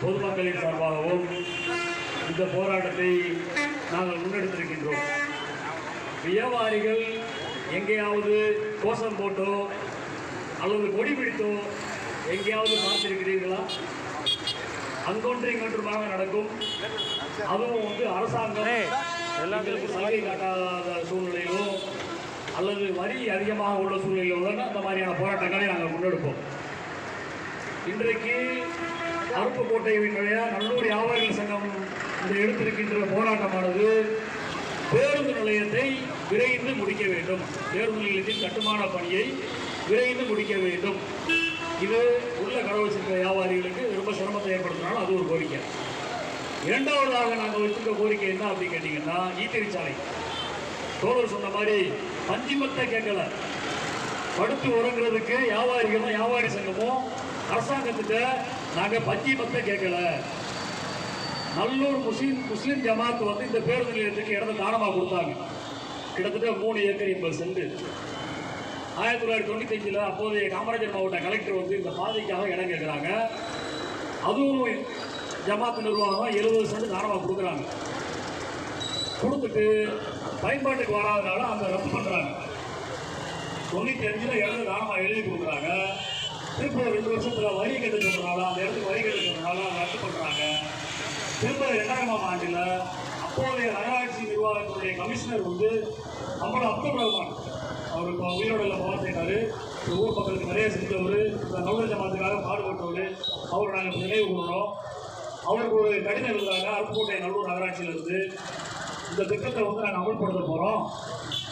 பொதுமக்களின் சார்பாகவும் இந்த போராட்டத்தை நாங்கள் முன்னெடுத்திருக்கின்றோம். வியாபாரிகள் எங்கேயாவது கோஷம் போட்டோ அல்லது கொடி பிடித்தோ எங்கேயாவது பார்த்திருக்கிறீர்களா? அங்கொன்று இங்கொன்றுமாக நடக்கும். அதுவும் அரசாங்கம் எல்லாத்துக்கும் சலுகை காட்டாத சூழ்நிலையிலோ அல்லது வரி அதிகமாக உள்ள சூழ்நிலையிலோ தான் அந்த மாதிரியான போராட்டங்களை நாங்கள் முன்னெடுப்போம். இன்றைக்கு அருப்புக்கோட்டையினுடைய நல்லூர் வியாபாரிகள் சங்கம் இந்த எடுத்திருக்கின்ற போராட்டமானது பேருந்து நிலையத்தை விரைந்து முடிக்க வேண்டும். பேருந்து நிலையத்தின் கட்டுமான பணியை விரைந்து முடிக்க வேண்டும். இது உள்ள கடவுள் சிறுத்த வியாபாரிகளுக்கு ரொம்ப சிரமத்தை ஏற்படுத்தினாலும் அது ஒரு கோரிக்கை. இரண்டாவதாக நாங்கள் வச்சிருக்க கோரிக்கை என்ன அப்படின்னு கேட்டீங்கன்னா, ஈத்திரிச்சாலை தோழர் சொன்ன மாதிரி பஞ்சிமத்தை கேட்கல. படுத்து உறங்குறதுக்கு வியாபாரிகளும் வியாபாரி சங்கமும் அரசாங்கத்திட்ட நாங்கள் பஞ்சிமத்தை கேட்கல. நல்லூர் முஸ்லீம் ஜமாத் இந்த பேருந்து நிலையத்துக்கு இடத்த தானமாக கொடுத்தாங்க. கிட்டத்தட்ட 3 ஏக்கர் 80 சென்ட். 1995 அப்போதைய காமராஜர் மாவட்ட கலெக்டர் இந்த பாதைக்காக இடம் கேட்குறாங்க. அதுவும் ஜமாத் நிர்வாகம் 70 சென்ட் தானமாக கொடுக்குறாங்க. கொடுத்துட்டு பயன்பாட்டுக்கு வராதனால அந்த ரத்து பண்ணுறாங்க. 95 இடத்துல தானமாக எழுதி கொடுக்குறாங்க. திரும்ப 2 வருஷத்தில் வரி கட்ட சொல்கிறனால அந்த இடத்துக்கு வரி கட்ட சொல்கிறனால ரத்து பண்ணுறாங்க. திரும்ப 2000ஆம் ஆண்டில் அப்போதைய நகராட்சி நிர்வாகத்துடைய கமிஷனர் நம்மளோட அப்துல் ரஹ்மான் அவர் இப்போ உயிரோட போக செய்கிறாரு. ஊர் மக்களுக்கு நிறைய செஞ்சவர், இந்த நல்லூர் ஜமாத்துக்காக பாடுபட்டவர். அவர் நாங்கள் நினைவு கூறுறோம். அவருக்கு ஒரு கடிதம் எழுதுறாங்க. அருப்புக்கோட்டை நல்லூர் நகராட்சியிலிருந்து இந்த திட்டத்தை நாங்கள் அமல்படுத்த போகிறோம்.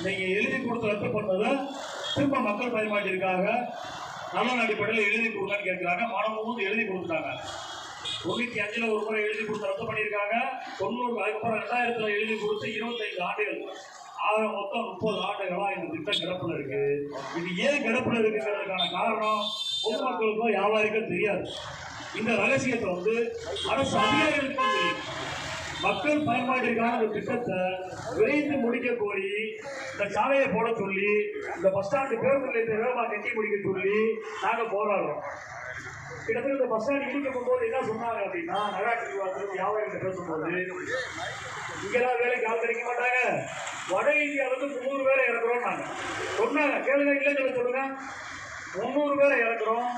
நீங்கள் எழுதி கொடுத்து ரத்து பண்ணதை திரும்ப மக்கள் பயன்பாட்டிற்காக நல்ல அடிப்படையில் எழுதி கொடுங்கன்னு கேட்குறாங்க. மாணவர்களும் எழுதி கொடுத்துட்டாங்க. 95 ஒரு முறை எழுதி கொடுத்து ரத்து பண்ணியிருக்காங்க. 90 அதுக்கப்புறம் 2000 எழுதி கொடுத்து 25 ஆண்டுகள் மொத்தம் 30 ஆண்டுகளா இந்த திட்டம் கிடப்பில் இருக்கு. இது ஏன் கிடப்பில் இருக்குங்கிறதுக்கான காரணம் பொதுமக்களுக்கோ வியாபாரிக்கும் தெரியாது. இந்த ரகசியத்தை அரசு அதிகாரிகளுக்கும் தெரியும். மக்கள் பயன்பாட்டிற்கான இந்த திட்டத்தை விரைந்து முடிக்க கோரி இந்த சாலையை போட சொல்லி இந்த பஸ் ஸ்டாண்டு பேருந்து நிலையத்தை வேகமாக கட்டி முடிக்க சொல்லி நாங்கள் போராடுறோம். கிட்டத்தட்ட இந்த பஸ் ஸ்டாண்ட் இடிக்க போகும்போது என்ன சொன்னாங்க அப்படின்னா, நகராட்சி நிர்வாகத்தில் வியாபாரிகள் பேசும்போது இங்கெல்லாம் வேலைக்கு ஆள் கிடைக்க மாட்டாங்க, வட இந்தியாவிலிருந்து 300 பேரை இறக்குறோம் நாங்கள் சொன்னாங்க. கேளுங்க, இல்லைன்னு சொல்லுங்க. 300 பேரை இறக்குறோம்,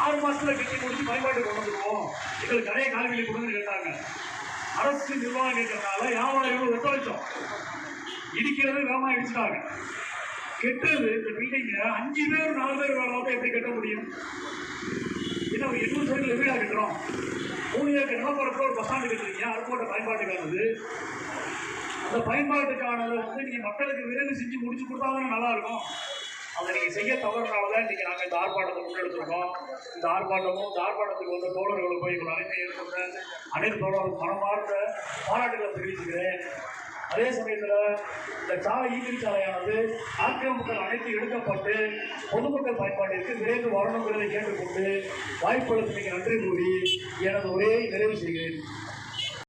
6 மாசத்துல கட்டி முடிச்சு பயன்பாட்டு கொண்டு வந்துடுவோம், எங்களுக்கு நிறைய கால்வெளி கொடுன்னு கேட்டாங்க. அரசு நிர்வாகம் கேட்கறதுனால வியாபாரிகள் ஒத்துழைச்சோம். இடிக்கிறது வேகமாக இடிச்சுட்டாங்க. கெட்டது இந்த பில்டிங்க 5 பேர் 4 பேர் வேலை எப்படி கட்ட முடியும்? இன்னும் 800 சென்டில் வீடாக கட்டுறோம். 3 ஏக்கர் நிலப்பரப்பு ஒரு பஸ் ஸ்டாண்டு கட்டுறீங்க. அருப்புக்கோட்டை பயன்பாட்டுக்கானது. அந்த பயன்பாட்டுக்கானதை நீங்கள் மக்களுக்கு விரைந்து செஞ்சு முடிச்சு கொடுத்தாலும் நல்லா இருக்கும். அதை நீங்கள் செய்ய தவறுனால்தான் இன்றைக்கி நாங்கள் இந்த ஆர்ப்பாட்டத்தை முன்னெடுத்துருக்கோம். இந்த ஆர்ப்பாட்டத்துக்கு தோழர்களுக்கு போய் உங்கள் அனைத்து ஏற்பட்ட அனைத்து தோழர்களுக்கு மனமார்ந்த பாராட்டுகளை தெரிவிச்சுக்கிறேன். அதே சமயத்தில் இந்த சாலை ஈத்திரிச்சாலையானது ஆக்கிரமிப்புகள் அனைத்து எடுக்கப்பட்டு பொதுமக்கள் பயன்பாட்டிற்கு விரைந்து வரணுங்கிறதை கேட்டுக்கொண்டு வாய்ப்புகளுக்கு நன்றி கூறி எனது உரையை நிறைவு செய்கிறேன்.